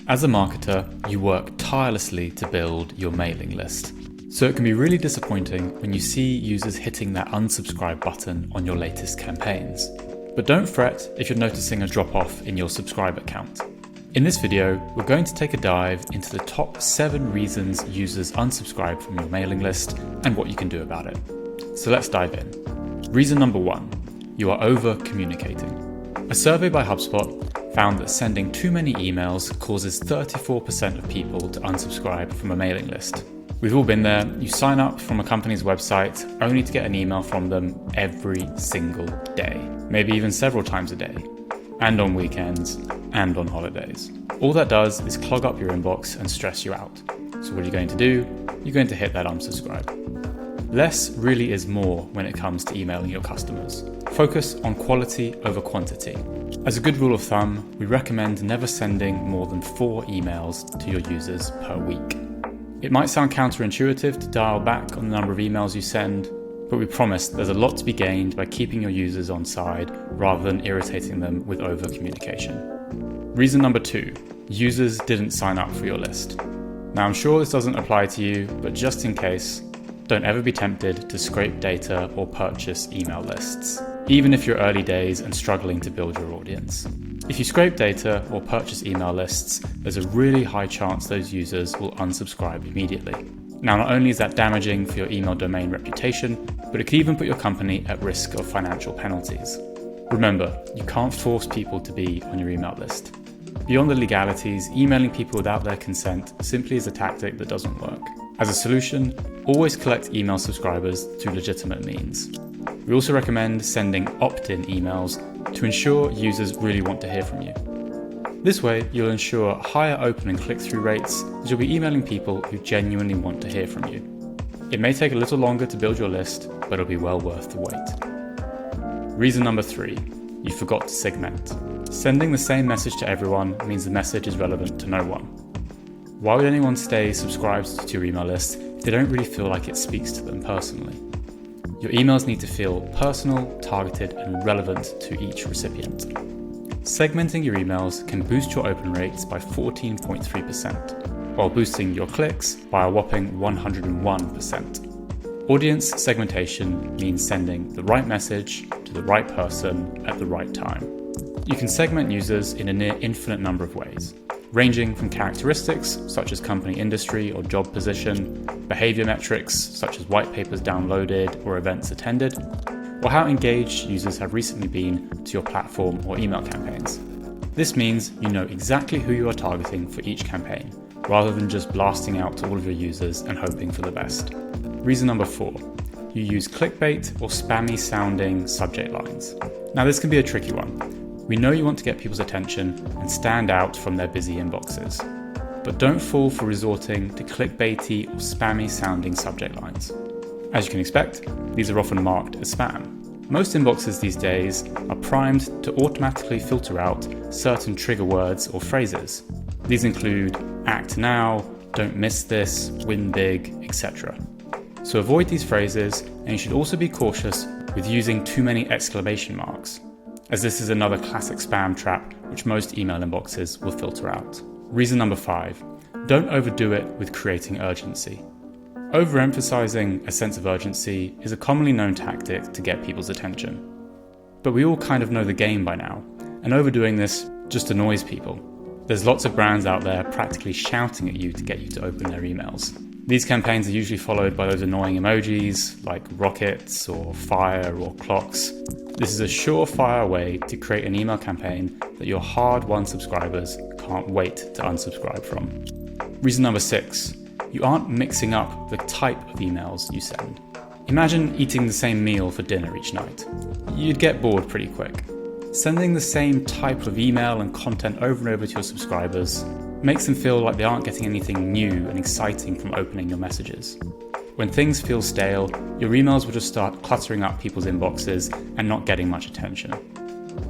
As a marketer, you work tirelessly to build your mailing list. So it can be really disappointing when you see users hitting that unsubscribe button on your latest campaigns. But don't fret if you're noticing a drop-off in your subscriber count. In this video, we're going to take a dive into the top 7 reasons users unsubscribe from your mailing list and what you can do about it. So let's dive in. Reason number 1, you are over-communicating. A survey by HubSpot found that sending too many emails causes 34% of people to unsubscribe from a mailing list. We've all been there. You sign up from a company's website only to get an email from them every single day, maybe even several times a day, and on weekends, and on holidays. All that does is clog up your inbox and stress you out. So what are you going to do? You're going to hit that unsubscribe. Less really is more when it comes to emailing your customers. Focus on quality over quantity. As a good rule of thumb, we recommend never sending more than 4 emails to your users per week. It might sound counterintuitive to dial back on the number of emails you send, but we promise there's a lot to be gained by keeping your users on side rather than irritating them with over-communication. Reason number 2, users didn't sign up for your list. Now I'm sure this doesn't apply to you, but just in case, don't ever be tempted to scrape data or purchase email lists, even if you're early days and struggling to build your audience. If you scrape data or purchase email lists, there's a really high chance those users will unsubscribe immediately. Now, not only is that damaging for your email domain reputation, but it could even put your company at risk of financial penalties. Remember, you can't force people to be on your email list. Beyond the legalities, emailing people without their consent simply is a tactic that doesn't work. As a solution, always collect email subscribers through legitimate means. We also recommend sending opt-in emails to ensure users really want to hear from you. This way, you'll ensure higher open and click-through rates as you'll be emailing people who genuinely want to hear from you. It may take a little longer to build your list, but it'll be well worth the wait. Reason number 3, you forgot to segment. Sending the same message to everyone means the message is relevant to no one. Why would anyone stay subscribed to your email list if they don't really feel like it speaks to them personally? Your emails need to feel personal, targeted, and relevant to each recipient. Segmenting your emails can boost your open rates by 14.3%, while boosting your clicks by a whopping 101%. Audience segmentation means sending the right message to the right person at the right time. You can segment users in a near infinite number of ways, ranging from characteristics such as company industry or job position, behavior metrics such as white papers downloaded or events attended, or how engaged users have recently been to your platform or email campaigns. This means you know exactly who you are targeting for each campaign, rather than just blasting out to all of your users and hoping for the best. Reason number 4, you use clickbait or spammy sounding subject lines. Now this can be a tricky one. We know you want to get people's attention and stand out from their busy inboxes. But don't fall for resorting to clickbaity or spammy sounding subject lines. As you can expect, these are often marked as spam. Most inboxes these days are primed to automatically filter out certain trigger words or phrases. These include act now, don't miss this, win big, etc. So avoid these phrases, and you should also be cautious with using too many exclamation marks, as this is another classic spam trap which most email inboxes will filter out. Reason number 5, don't overdo it with creating urgency. Overemphasizing a sense of urgency is a commonly known tactic to get people's attention. But we all kind of know the game by now, and overdoing this just annoys people. There's lots of brands out there practically shouting at you to get you to open their emails. These campaigns are usually followed by those annoying emojis like rockets or fire or clocks. This is a surefire way to create an email campaign that your hard-won subscribers can't wait to unsubscribe from. Reason number 6, you aren't mixing up the type of emails you send. Imagine eating the same meal for dinner each night. You'd get bored pretty quick. Sending the same type of email and content over and over to your subscribers makes them feel like they aren't getting anything new and exciting from opening your messages. When things feel stale, your emails will just start cluttering up people's inboxes and not getting much attention.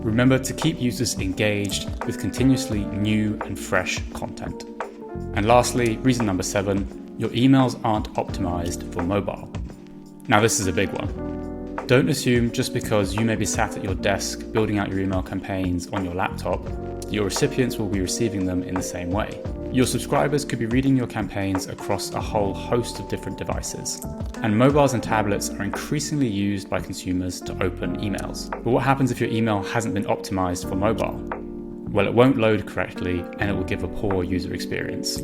Remember to keep users engaged with continuously new and fresh content. And lastly, reason number 7, your emails aren't optimized for mobile. Now this is a big one. Don't assume just because you may be sat at your desk building out your email campaigns on your laptop that that your recipients will be receiving them in the same way. Your subscribers could be reading your campaigns across a whole host of different devices. And mobiles and tablets are increasingly used by consumers to open emails. But what happens if your email hasn't been optimized for mobile? Well, it won't load correctly and it will give a poor user experience.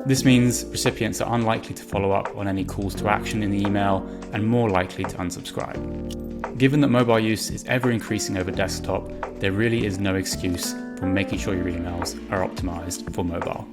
This means recipients are unlikely to follow up on any calls to action in the email and more likely to unsubscribe. Given that mobile use is ever increasing over desktop, there really is no excuse for making sure your emails are optimized for mobile.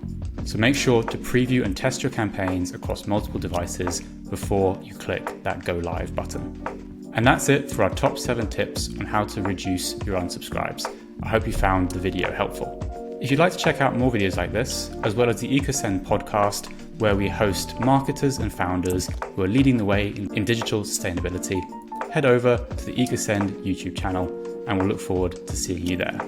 So make sure to preview and test your campaigns across multiple devices before you click that Go Live button. And that's it for our top 7 tips on how to reduce your unsubscribes. I hope you found the video helpful. If you'd like to check out more videos like this, as well as the EcoSend podcast, where we host marketers and founders who are leading the way in digital sustainability, head over to the EcoSend YouTube channel, and we'll look forward to seeing you there.